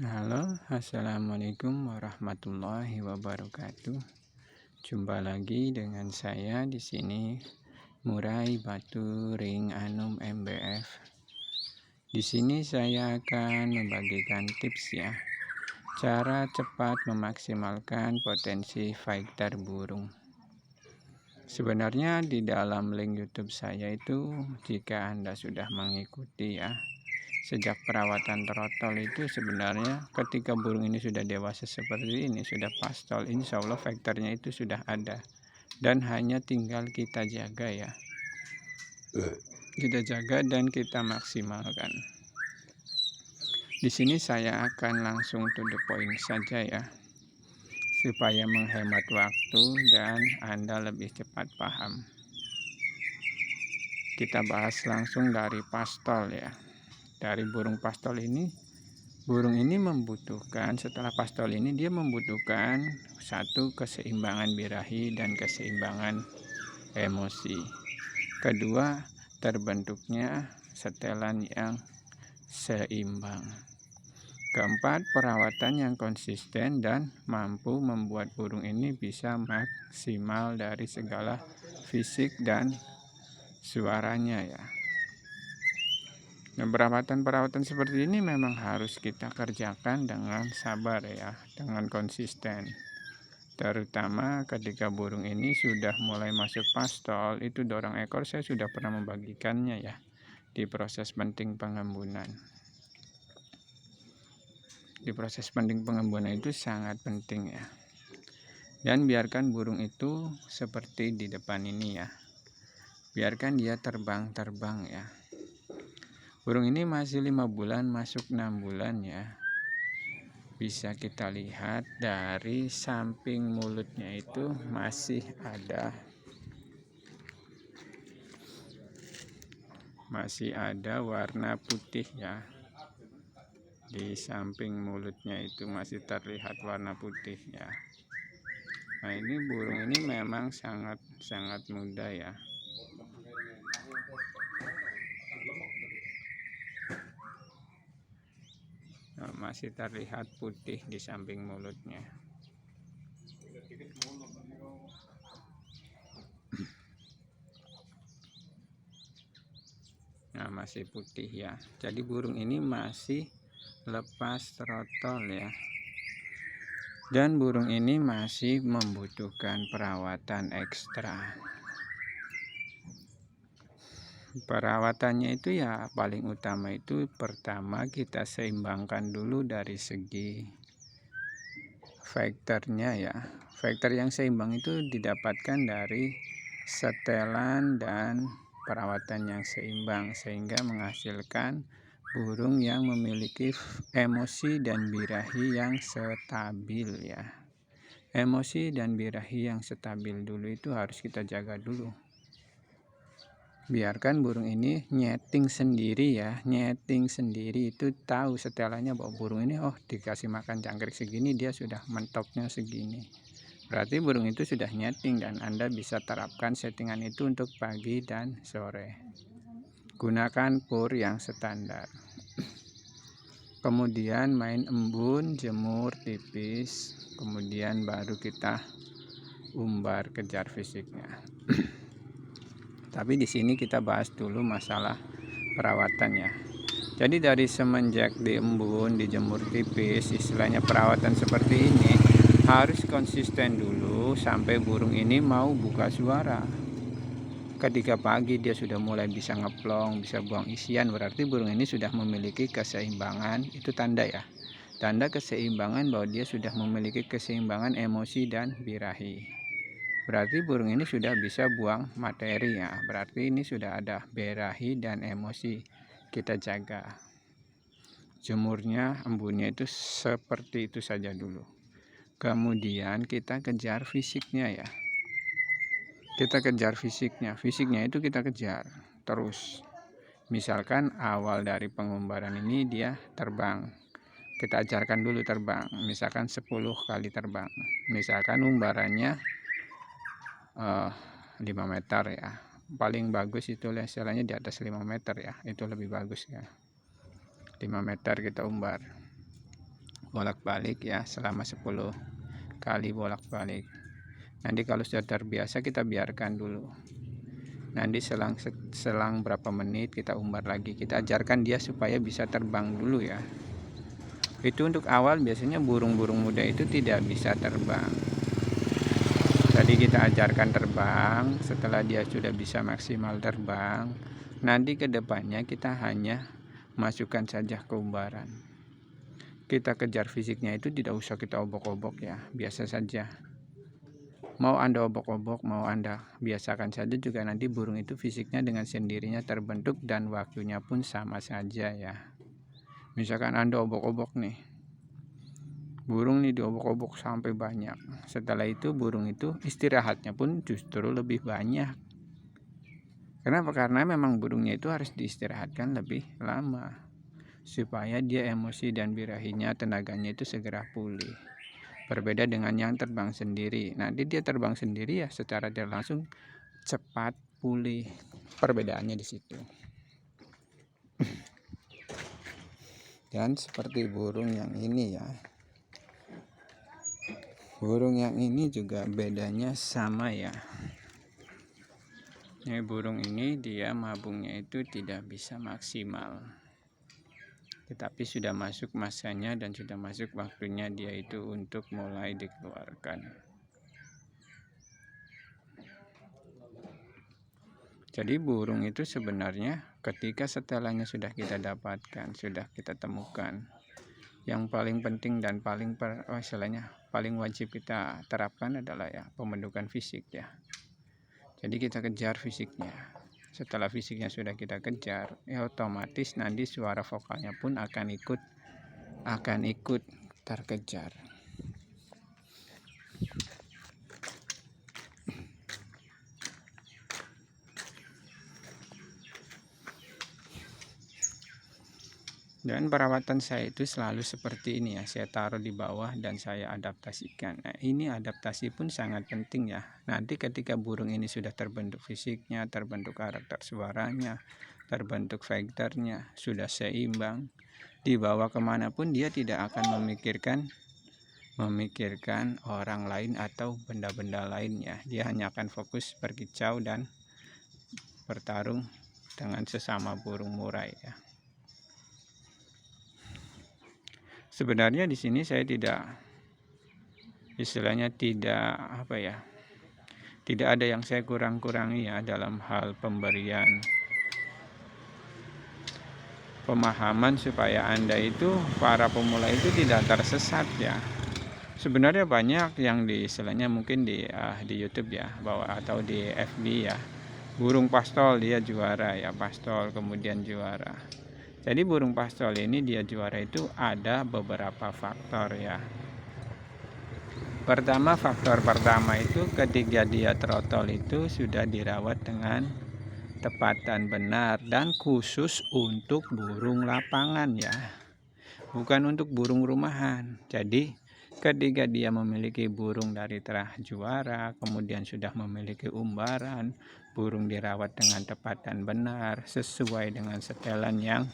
Halo, assalamualaikum warahmatullahi wabarakatuh. Jumpa lagi dengan saya di sini, Murai Batu Ring Anum MBF. Di sini saya akan membagikan tips ya, cara cepat memaksimalkan potensi fighter burung. Sebenarnya di dalam link YouTube saya itu, jika Anda sudah mengikuti ya, sejak perawatan trotol itu sebenarnya ketika burung ini sudah dewasa seperti ini, sudah pastol, insya Allah vektornya itu sudah ada dan hanya tinggal kita jaga ya, kita jaga dan kita maksimalkan. Di sini saya akan langsung to the point saja ya, supaya menghemat waktu dan Anda lebih cepat paham. Kita bahas langsung dari pastol ya. Dari burung pastol ini, burung ini membutuhkan, setelah pastol ini dia membutuhkan satu, keseimbangan birahi dan keseimbangan emosi. Kedua, terbentuknya setelan yang seimbang. Keempat, perawatan yang konsisten dan mampu membuat burung ini bisa maksimal dari segala fisik dan suaranya ya. Nah, perawatan seperti ini memang harus kita kerjakan dengan sabar ya, dengan konsisten. Terutama ketika burung ini sudah mulai masuk pastol, itu dorong ekor saya sudah pernah membagikannya ya, di proses penting pengembunan. Di proses penting pengembunan itu sangat penting ya. Dan biarkan burung itu seperti di depan ini ya. Biarkan dia terbang-terbang ya. Burung ini masih 5 bulan, masuk 6 bulan ya. Bisa kita lihat dari samping mulutnya itu masih ada warna putih ya. Di samping mulutnya itu masih terlihat warna putih ya. Nah, ini burung ini memang sangat muda ya. Nah, masih terlihat putih di samping mulutnya. Nah, masih putih ya. Jadi burung ini masih lepas trotol ya. Dan burung ini masih membutuhkan perawatan ekstra. Perawatannya itu ya paling utama itu, pertama kita seimbangkan dulu dari segi vektornya ya. Vektor yang seimbang itu didapatkan dari setelan dan perawatan yang seimbang, sehingga menghasilkan burung yang memiliki emosi dan birahi yang stabil ya. Emosi dan birahi yang stabil dulu itu harus kita jaga dulu. Biarkan burung ini nyeting sendiri ya, nyeting sendiri, itu tahu setelannya bahwa burung ini dikasih makan cangkrik segini dia sudah mentoknya segini. Berarti burung itu sudah nyeting dan Anda bisa terapkan settingan itu untuk pagi dan sore. Gunakan pur yang standar. Kemudian main embun, jemur tipis, kemudian baru kita umbar, kejar fisiknya. Tapi di sini kita bahas dulu masalah perawatannya. Jadi dari semenjak diembun, dijemur tipis, istilahnya perawatan seperti ini harus konsisten dulu sampai burung ini mau buka suara. Ketika pagi dia sudah mulai bisa ngeplong, bisa buang isian, berarti burung ini sudah memiliki keseimbangan. Itu tanda ya, tanda keseimbangan bahwa dia sudah memiliki keseimbangan emosi dan birahi. Berarti burung ini sudah bisa buang materi ya, berarti ini sudah ada birahi dan emosi. Kita jaga jemurnya, embunnya itu seperti itu saja dulu. Kemudian kita kejar fisiknya ya. Kita kejar fisiknya itu kita kejar terus. Misalkan awal dari pengumbaran ini dia terbang, kita ajarkan dulu terbang, misalkan 10 kali terbang. Misalkan umbarannya 5 meter ya, paling bagus itu istilahnya di atas 5 meter ya, itu lebih bagus ya. 5 meter kita umbar. bolak-balik ya, selama 10 kali bolak-balik. Nanti kalau sudah terbiasa kita biarkan dulu. Nanti selang berapa menit kita umbar lagi, kita ajarkan dia supaya bisa terbang dulu ya. Itu untuk awal biasanya burung-burung muda itu tidak bisa terbang. Jadi kita ajarkan terbang, setelah dia sudah bisa maksimal terbang, nanti ke depannya kita hanya masukkan saja ke umbaran. Kita kejar fisiknya itu tidak usah kita obok-obok ya, biasa saja. Mau Anda obok-obok, mau Anda biasakan saja juga, nanti burung itu fisiknya dengan sendirinya terbentuk dan waktunya pun sama saja ya. Misalkan Anda obok-obok nih, burung nih diobok-obok sampai banyak. Setelah itu burung itu istirahatnya pun justru lebih banyak. Kenapa? Karena memang burungnya itu harus diistirahatkan lebih lama, supaya dia emosi dan birahinya, tenaganya itu segera pulih. Berbeda dengan yang terbang sendiri. Nanti dia terbang sendiri ya secara tidak langsung cepat pulih. Perbedaannya di situ. Dan seperti burung yang ini ya. Burung yang ini juga bedanya sama ya. Ini burung ini dia mabungnya itu tidak bisa maksimal. Tetapi sudah masuk masanya dan sudah masuk waktunya dia itu untuk mulai dikeluarkan. Jadi burung itu sebenarnya ketika setelannya sudah kita dapatkan, sudah kita temukan, yang paling penting dan paling paling wajib kita terapkan adalah ya pembentukan fisik ya. Jadi kita kejar fisiknya. Setelah fisiknya sudah kita kejar, ya otomatis nanti suara vokalnya pun akan ikut terkejar. Dan perawatan saya itu selalu seperti ini ya, saya taruh di bawah dan saya adaptasikan. Nah, ini adaptasi pun sangat penting ya. Nanti ketika burung ini sudah terbentuk fisiknya, terbentuk karakter suaranya, terbentuk vektornya, sudah seimbang, dibawa kemanapun dia tidak akan memikirkan orang lain atau benda-benda lainnya. Dia hanya akan fokus berkicau dan bertarung dengan sesama burung murai ya. Sebenarnya di sini saya tidak ada yang saya kurang-kurangi ya dalam hal pemberian pemahaman supaya Anda itu, para pemula itu tidak tersesat ya. Sebenarnya banyak yang mungkin di YouTube ya, atau di FB ya. Burung pastol dia juara ya, pastol kemudian juara. Jadi burung pastol ini dia juara itu ada beberapa faktor ya. Faktor pertama itu ketika dia trotol itu sudah dirawat dengan tepat dan benar, dan khusus untuk burung lapangan ya, bukan untuk burung rumahan. Jadi ketika dia memiliki burung dari terah juara, kemudian sudah memiliki umbaran, burung dirawat dengan tepat dan benar sesuai dengan setelan yang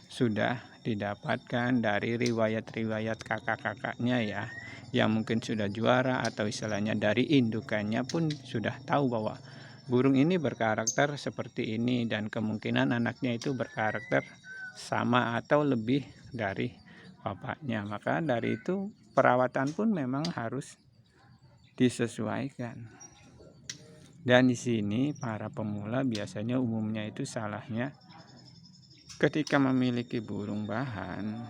sudah didapatkan dari riwayat-riwayat kakak-kakaknya ya, yang mungkin sudah juara, atau istilahnya dari indukannya pun sudah tahu bahwa burung ini berkarakter seperti ini dan kemungkinan anaknya itu berkarakter sama atau lebih dari bapaknya. Maka dari itu perawatan pun memang harus disesuaikan. Dan di sini para pemula biasanya umumnya itu salahnya ketika memiliki burung bahan,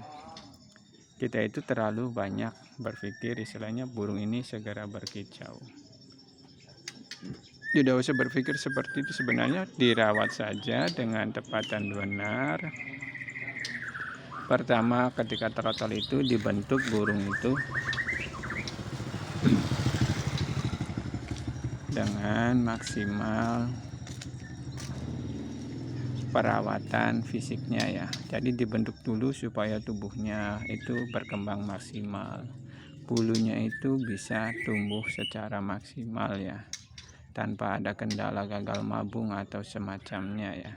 kita itu terlalu banyak berpikir istilahnya burung ini segera berkicau. Tidak usah berpikir seperti itu, sebenarnya dirawat saja dengan tepat dan benar. Pertama ketika trotol itu dibentuk burung itu dengan maksimal perawatan fisiknya ya. Jadi dibentuk dulu supaya tubuhnya itu berkembang maksimal, bulunya itu bisa tumbuh secara maksimal ya, tanpa ada kendala gagal mabung atau semacamnya ya.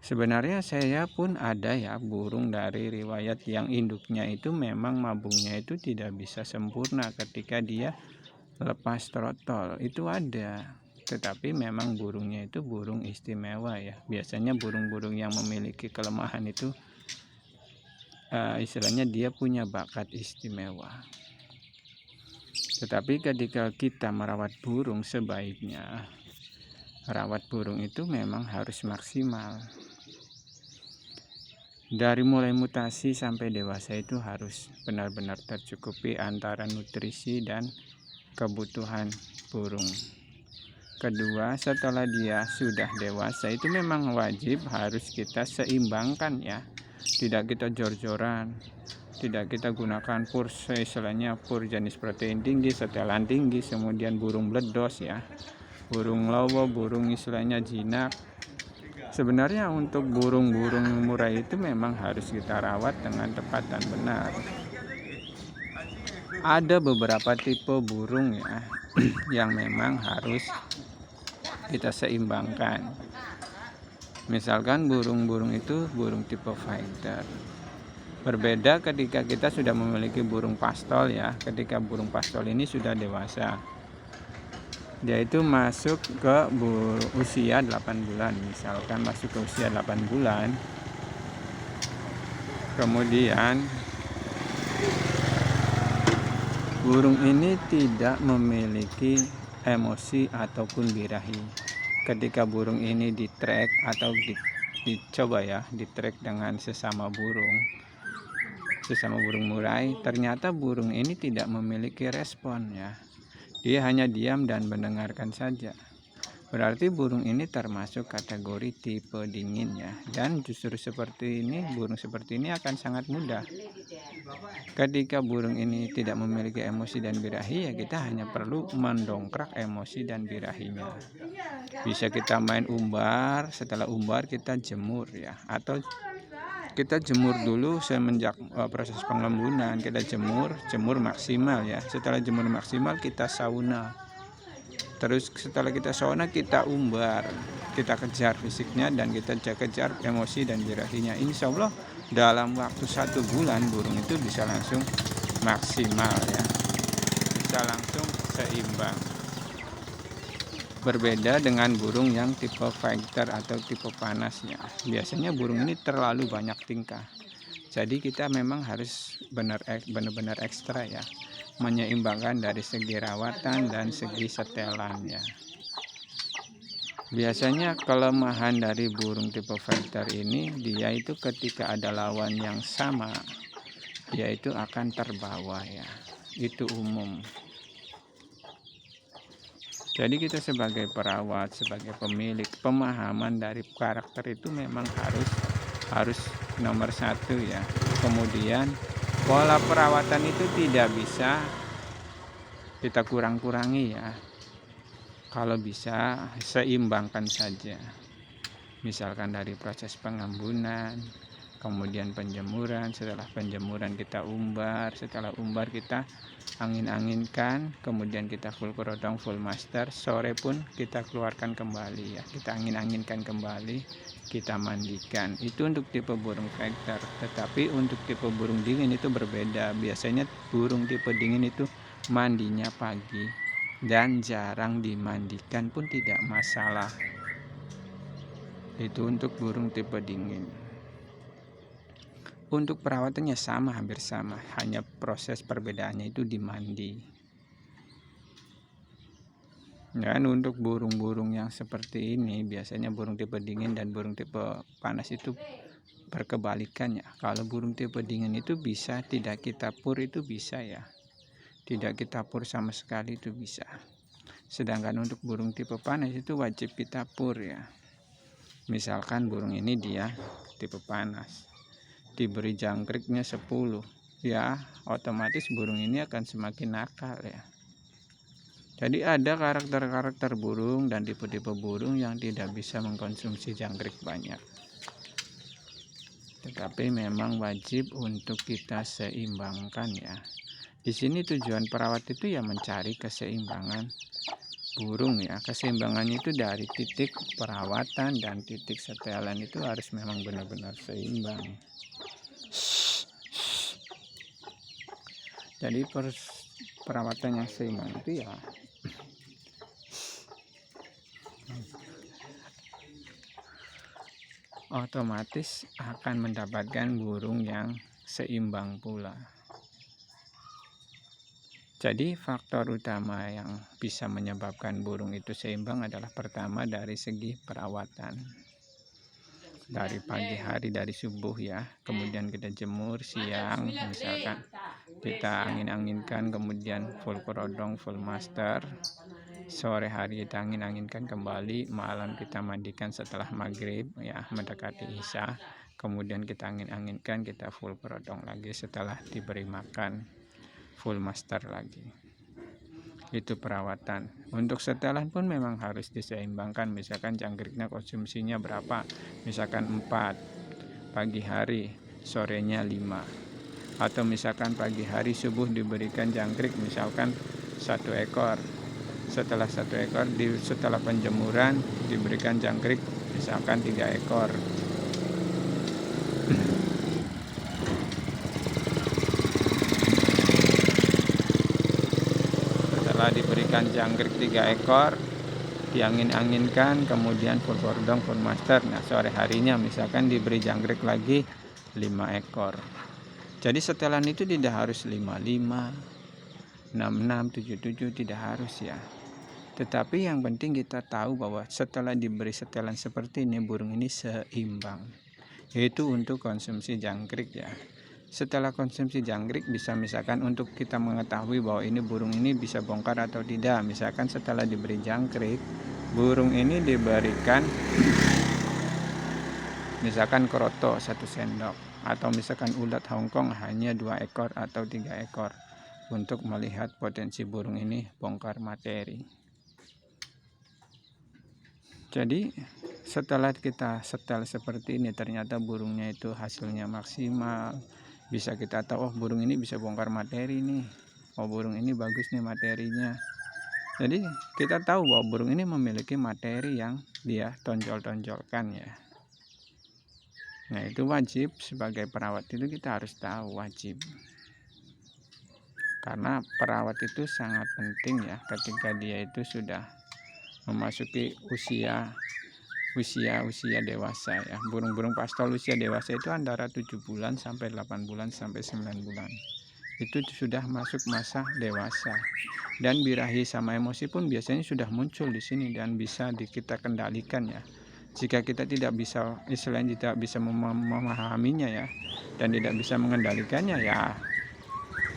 Sebenarnya saya pun ada ya burung dari riwayat yang induknya itu memang mabungnya itu tidak bisa sempurna ketika dia lepas trotol, itu ada. Tetapi memang burungnya itu burung istimewa ya. Biasanya burung-burung yang memiliki kelemahan itu istilahnya dia punya bakat istimewa. Tetapi ketika kita merawat burung, sebaiknya rawat burung itu memang harus maksimal. Dari mulai mutasi sampai dewasa itu harus benar-benar tercukupi antara nutrisi dan kebutuhan burung. Kedua, setelah dia sudah dewasa itu memang wajib harus kita seimbangkan ya. Tidak kita jor-joran, tidak kita gunakan pur istilahnya pur jenis protein tinggi, setelan tinggi, kemudian burung bledos ya, burung lowo, burung istilahnya jinak. Sebenarnya untuk burung-burung murai itu memang harus kita rawat dengan tepat dan benar. Ada beberapa tipe burung ya yang memang harus kita seimbangkan. Misalkan burung-burung itu burung tipe fighter. Berbeda ketika kita sudah memiliki burung pastol ya. Ketika burung pastol ini sudah dewasa, dia itu masuk ke usia 8 bulan. Misalkan masuk ke usia 8 bulan, kemudian burung ini tidak memiliki emosi ataupun birahi. Ketika burung ini di-track atau dicoba ya, di-track dengan sesama burung murai, ternyata burung ini tidak memiliki respon ya. Dia hanya diam dan mendengarkan saja. Berarti burung ini termasuk kategori tipe dingin ya. Dan justru seperti ini, burung seperti ini akan sangat mudah. Ketika burung ini tidak memiliki emosi dan birahi ya, kita hanya perlu mendongkrak emosi dan birahinya. Bisa kita main umbar, setelah umbar kita jemur ya, atau kita jemur dulu semenjak proses pengembunan. Kita jemur maksimal ya. Setelah jemur maksimal kita sauna. Terus setelah kita sauna kita umbar, kita kejar fisiknya dan kita kejar emosi dan birahinya. Insya Allah dalam waktu 1 bulan burung itu bisa langsung maksimal ya, bisa langsung seimbang. Berbeda dengan burung yang tipe fighter atau tipe panasnya. Biasanya burung ini terlalu banyak tingkah. Jadi kita memang harus benar-benar ekstra ya, menyeimbangkan dari segi rawatan dan segi setelan ya. Biasanya kelemahan dari burung tipe fighter ini, dia itu ketika ada lawan yang sama, dia itu akan terbawa ya. Itu umum. Jadi kita sebagai perawat, sebagai pemilik, pemahaman dari karakter itu memang harus nomor 1 ya. Kemudian pola perawatan itu tidak bisa kita kurang-kurangi ya. Kalau bisa seimbangkan saja. Misalkan dari proses pengembunan, kemudian penjemuran, setelah penjemuran kita umbar, setelah umbar kita angin-anginkan, kemudian kita full kerodong, full master, sore pun kita keluarkan kembali ya, kita angin-anginkan kembali, kita mandikan. Itu untuk tipe burung fighter. Tetapi untuk tipe burung dingin itu berbeda. Biasanya burung tipe dingin itu mandinya pagi dan jarang dimandikan pun tidak masalah. Itu untuk burung tipe dingin. Untuk perawatannya sama, hampir sama, hanya proses perbedaannya itu di mandi. Dan untuk burung-burung yang seperti ini, biasanya burung tipe dingin dan burung tipe panas itu berkebalikannya. Kalau burung tipe dingin itu bisa tidak kita pur, itu bisa ya. Tidak kita pur sama sekali itu bisa. Sedangkan untuk burung tipe panas itu wajib kita pur ya. Misalkan burung ini dia tipe panas, diberi jangkriknya 10 ya, otomatis burung ini akan semakin nakal ya. Jadi ada karakter-karakter burung dan tipe-tipe burung yang tidak bisa mengkonsumsi jangkrik banyak, tetapi memang wajib untuk kita seimbangkan ya. Di sini tujuan perawat itu ya mencari keseimbangan burung ya. Keseimbangannya itu dari titik perawatan dan titik setelan itu harus memang benar-benar seimbang. Jadi perawatan yang seimbang itu ya otomatis akan mendapatkan burung yang seimbang pula. Jadi faktor utama yang bisa menyebabkan burung itu seimbang adalah pertama dari segi perawatan. Dari pagi hari, dari subuh ya, kemudian kita jemur siang, misalkan kita angin-anginkan, kemudian full kerodong, full master. Sore hari kita angin-anginkan kembali, malam kita mandikan setelah maghrib ya, mendekati isya. Kemudian kita angin-anginkan, kita full kerodong lagi setelah diberi makan, full master lagi. Itu perawatan. Untuk setelan pun memang harus diseimbangkan. Misalkan jangkriknya konsumsinya berapa, misalkan 4 pagi hari, sorenya 5, atau misalkan pagi hari subuh diberikan jangkrik misalkan 1 ekor, setelah 1 ekor setelah penjemuran diberikan jangkrik misalkan 3 ekor. Setelah diberikan jangkrik 3 ekor, diangin-anginkan, kemudian full kordong, full master. Nah, sore harinya misalkan diberi jangkrik lagi 5 ekor. Jadi setelan itu tidak harus 55, 66, 77, tidak harus ya. Tetapi yang penting kita tahu bahwa setelah diberi setelan seperti ini, burung ini seimbang. Yaitu untuk konsumsi jangkrik ya. Setelah konsumsi jangkrik bisa misalkan untuk kita mengetahui bahwa ini burung ini bisa bongkar atau tidak. Misalkan setelah diberi jangkrik, burung ini diberikan misalkan kroto 1 sendok, atau misalkan ulat Hongkong hanya 2 ekor atau 3 ekor, untuk melihat potensi burung ini bongkar materi. Jadi setelah kita setel seperti ini, ternyata burungnya itu hasilnya maksimal. Bisa kita tahu, oh burung ini bisa bongkar materi nih, oh burung ini bagus nih materinya. Jadi kita tahu bahwa burung ini memiliki materi yang dia tonjol-tonjolkan ya. Nah itu wajib, sebagai perawat itu kita harus tahu, wajib. Karena perawat itu sangat penting ya, ketika dia itu sudah memasuki usia dewasa ya. Burung-burung pastol usia dewasa itu antara 7 bulan sampai 8 bulan sampai 9 bulan. Itu sudah masuk masa dewasa. Dan birahi sama emosi pun biasanya sudah muncul di sini dan bisa kita kendalikan ya. Jika kita tidak bisa, istilahnya tidak bisa memahaminya ya, dan tidak bisa mengendalikannya ya,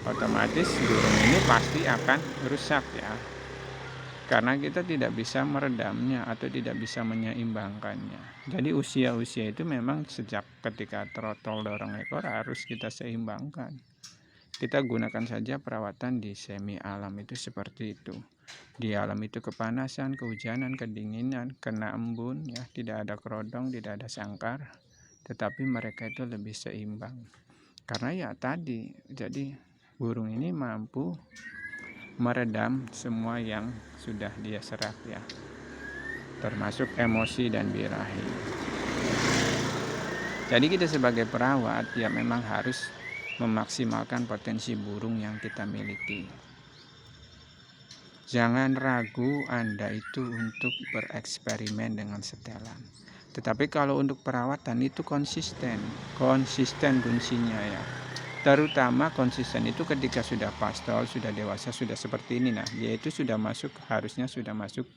otomatis burung ini pasti akan rusak ya. Karena kita tidak bisa meredamnya atau tidak bisa menyeimbangkannya. Jadi usia-usia itu memang sejak ketika trotol dorong ekor harus kita seimbangkan. Kita gunakan saja perawatan di semi alam itu seperti itu. Di alam itu kepanasan, kehujanan, kedinginan, kena embun ya, tidak ada kerodong, tidak ada sangkar, tetapi mereka itu lebih seimbang. Karena ya tadi, jadi burung ini mampu meredam semua yang sudah dia serap ya, termasuk emosi dan birahi. Jadi kita sebagai perawat ya memang harus memaksimalkan potensi burung yang kita miliki. Jangan ragu Anda itu untuk bereksperimen dengan setelan. Tetapi kalau untuk perawatan itu konsisten kuncinya ya. Terutama konsisten itu ketika sudah pastol, sudah dewasa, sudah seperti ini. Nah, dia itu harusnya sudah masuk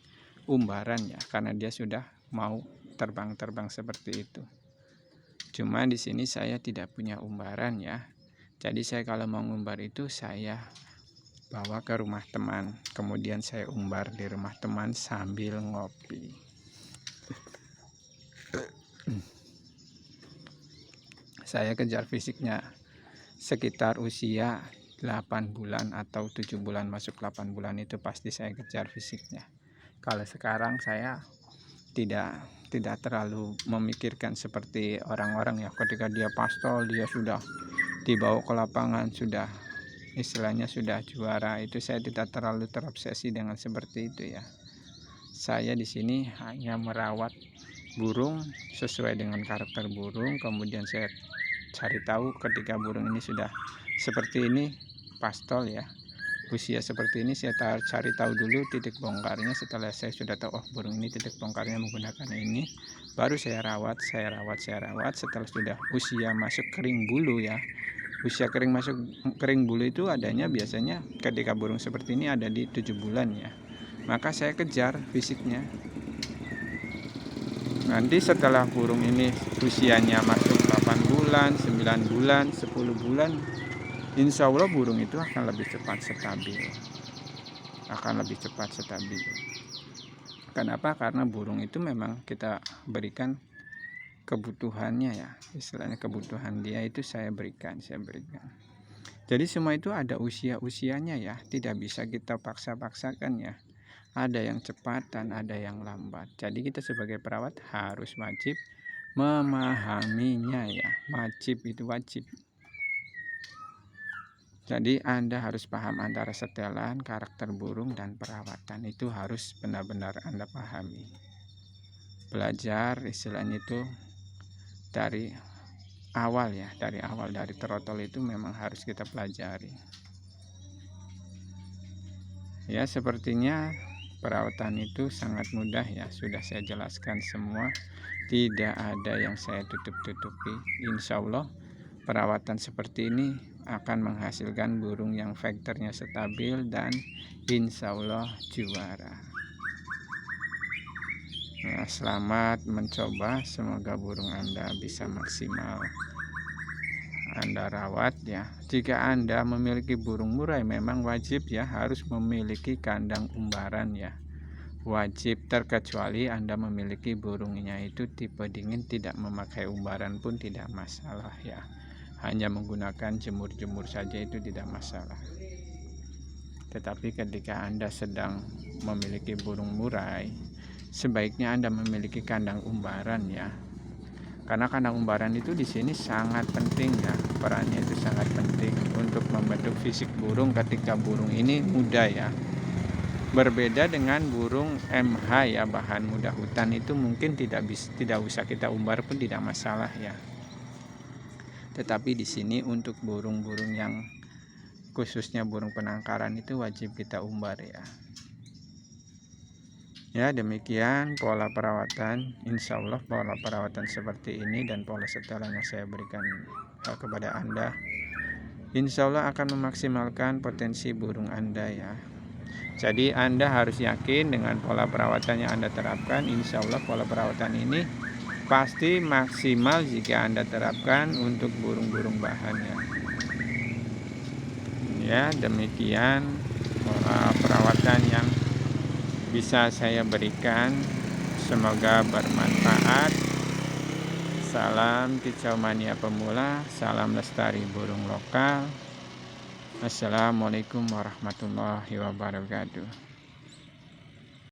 umbaran ya, karena dia sudah mau terbang-terbang seperti itu. Cuma di sini saya tidak punya umbaran ya. Jadi saya kalau mau ngumbar itu saya bawa ke rumah teman, kemudian saya umbar di rumah teman sambil ngopi. Saya kejar fisiknya sekitar usia 8 bulan atau 7 bulan, masuk 8 bulan itu pasti saya kejar fisiknya. Kalau sekarang saya tidak terlalu memikirkan seperti orang-orang ya, ketika dia pastol dia sudah dibawa ke lapangan, sudah istilahnya sudah juara, itu saya tidak terlalu terobsesi dengan seperti itu ya. saya di sini hanya merawat burung sesuai dengan karakter burung, kemudian saya cari tahu ketika burung ini sudah seperti ini, pastol ya, usia seperti ini saya cari tahu dulu titik bongkarnya. Setelah saya sudah tahu oh burung ini titik bongkarnya menggunakan ini, baru saya rawat. Setelah sudah usia masuk kering bulu ya, usia masuk kering bulu itu adanya biasanya ketika burung seperti ini ada di 7 bulan ya, maka saya kejar fisiknya. Nanti setelah burung ini usianya masuk 8 bulan, 9 bulan, 10 bulan, insya Allah burung itu akan lebih cepat stabil. Kenapa? Karena burung itu memang kita berikan kebutuhannya ya, istilahnya kebutuhan dia itu saya berikan. Jadi semua itu ada usianya ya, tidak bisa kita paksakan ya. Ada yang cepat dan ada yang lambat. Jadi kita sebagai perawat harus wajib memahaminya ya. Wajib. Jadi Anda harus paham antara setelan, karakter burung, dan perawatan. Itu harus benar-benar Anda pahami. Belajar istilahnya itu dari awal ya, dari trotol itu memang harus kita pelajari. Ya, sepertinya perawatan itu sangat mudah ya, sudah saya jelaskan semua, tidak ada yang saya tutup-tutupi. Insya Allah perawatan seperti ini akan menghasilkan burung yang vektornya stabil dan insya Allah juara. Nah, selamat mencoba, semoga burung Anda bisa maksimal Anda rawat ya. Jika Anda memiliki burung murai memang wajib ya, harus memiliki kandang umbaran ya, wajib, terkecuali Anda memiliki burungnya itu tipe dingin, tidak memakai umbaran pun tidak masalah ya, hanya menggunakan jemur saja itu tidak masalah. Tetapi ketika Anda sedang memiliki burung murai, sebaiknya Anda memiliki kandang umbaran ya, karena kandang umbaran itu di sini sangat penting ya, perannya itu sangat penting untuk membentuk fisik burung ketika burung ini muda ya. Berbeda dengan burung MH ya, bahan muda hutan itu mungkin tidak usah kita umbar pun tidak masalah ya. Tetapi di sini untuk burung-burung yang khususnya burung penangkaran itu wajib kita umbar ya. Ya, demikian pola perawatan. Insya Allah pola perawatan seperti ini dan pola setelan yang saya berikan kepada Anda, insya Allah akan memaksimalkan potensi burung Anda ya. Jadi Anda harus yakin dengan pola perawatan yang Anda terapkan. Insya Allah pola perawatan ini pasti maksimal jika Anda terapkan untuk burung-burung bahannya. Ya, demikian pola perawatan yang bisa saya berikan, semoga bermanfaat. Salam kicau mania pemula, salam lestari burung lokal. Assalamualaikum warahmatullahi wabarakatuh.